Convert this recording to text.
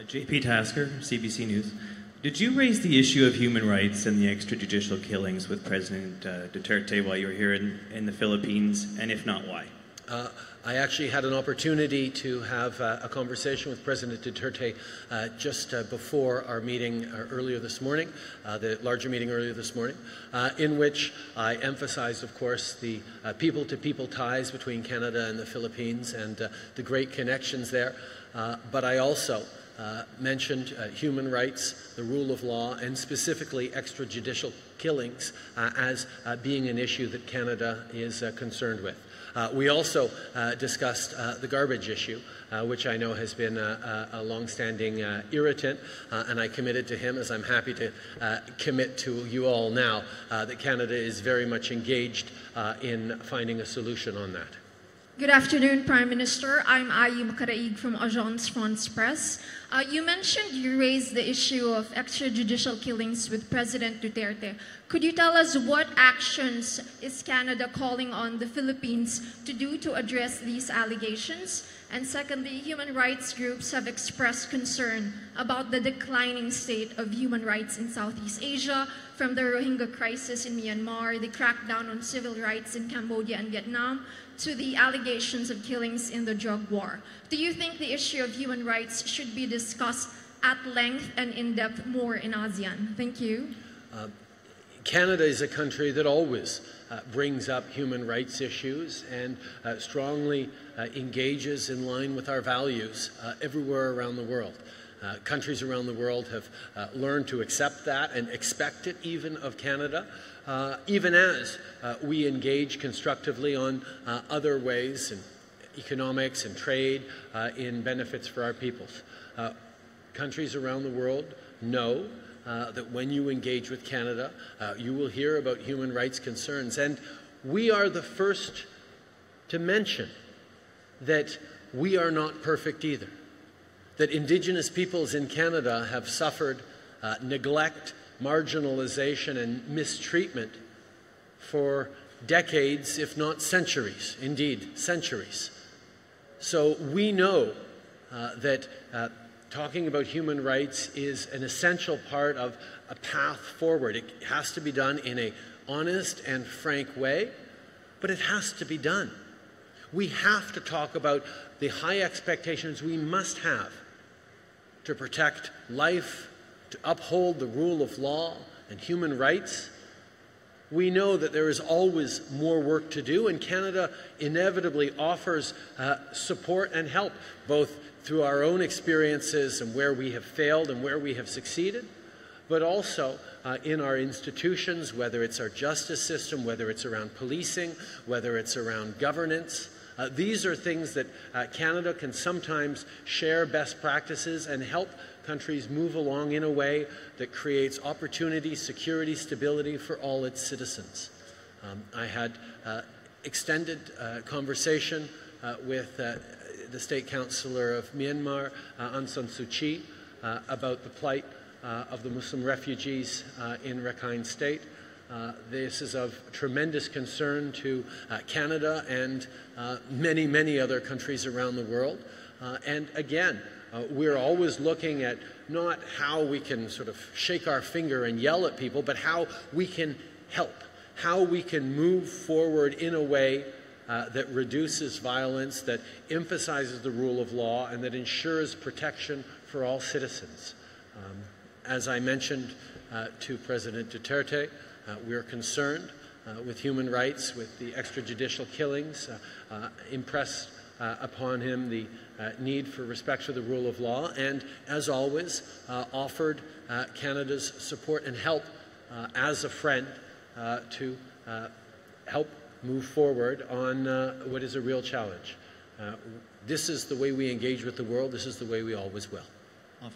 JP Tasker, CBC News. Did you raise the issue of human rights and the extrajudicial killings with President Duterte while you were here in the Philippines, and if not, why? I actually had an opportunity to have a conversation with President Duterte just before our meeting earlier this morning, the larger meeting earlier this morning, in which I emphasized, of course, the people-to-people ties between Canada and the Philippines and the great connections there. But I also mentioned human rights, the rule of law, and specifically extrajudicial killings as being an issue that Canada is concerned with. We also discussed the garbage issue, which I know has been a long-standing irritant, and I committed to him, as I'm happy to commit to you all now, that Canada is very much engaged in finding a solution on that. Good afternoon, Prime Minister. I'm Ayi Makaraig from Agence France Presse. You mentioned you raised the issue of extrajudicial killings with President Duterte. Could you tell us what actions is Canada calling on the Philippines to do to address these allegations? And secondly, human rights groups have expressed concern about the declining state of human rights in Southeast Asia, from the Rohingya crisis in Myanmar, the crackdown on civil rights in Cambodia and Vietnam, to the allegations of killings in the drug war. Do you think the issue of human rights should be discussed at length and in depth more in ASEAN? Thank you. Canada is a country that always brings up human rights issues and strongly engages in line with our values everywhere around the world. Countries around the world have learned to accept that and expect it even of Canada, even as we engage constructively on other ways in economics and trade in benefits for our peoples. Countries around the world know that when you engage with Canada, you will hear about human rights concerns. And we are the first to mention that we are not perfect either, that Indigenous peoples in Canada have suffered neglect, marginalization, and mistreatment for decades, if not centuries, indeed centuries. So we know that talking about human rights is an essential part of a path forward. It has to be done in an honest and frank way, but it has to be done. We have to talk about the high expectations we must have to protect life, to uphold the rule of law and human rights. We know that there is always more work to do, and Canada inevitably offers support and help, both through our own experiences and where we have failed and where we have succeeded, but also in our institutions, whether it's our justice system, whether it's around policing, whether it's around governance. These are things that Canada can sometimes share best practices and help countries move along in a way that creates opportunity, security, stability for all its citizens. I had extended conversation with the State Councillor of Myanmar, Aung San Suu Kyi, about the plight of the Muslim refugees in Rakhine State. This is of tremendous concern to Canada and many, many other countries around the world. And again, we're always looking at not how we can sort of shake our finger and yell at people, but how we can help, how we can move forward in a way that reduces violence, that emphasizes the rule of law, and that ensures protection for all citizens. As I mentioned to President Duterte, we are concerned with human rights, with the extrajudicial killings, impressed upon him the need for respect for the rule of law, and as always, offered Canada's support and help as a friend to help move forward on what is a real challenge. This is the way we engage with the world. This is the way we always will.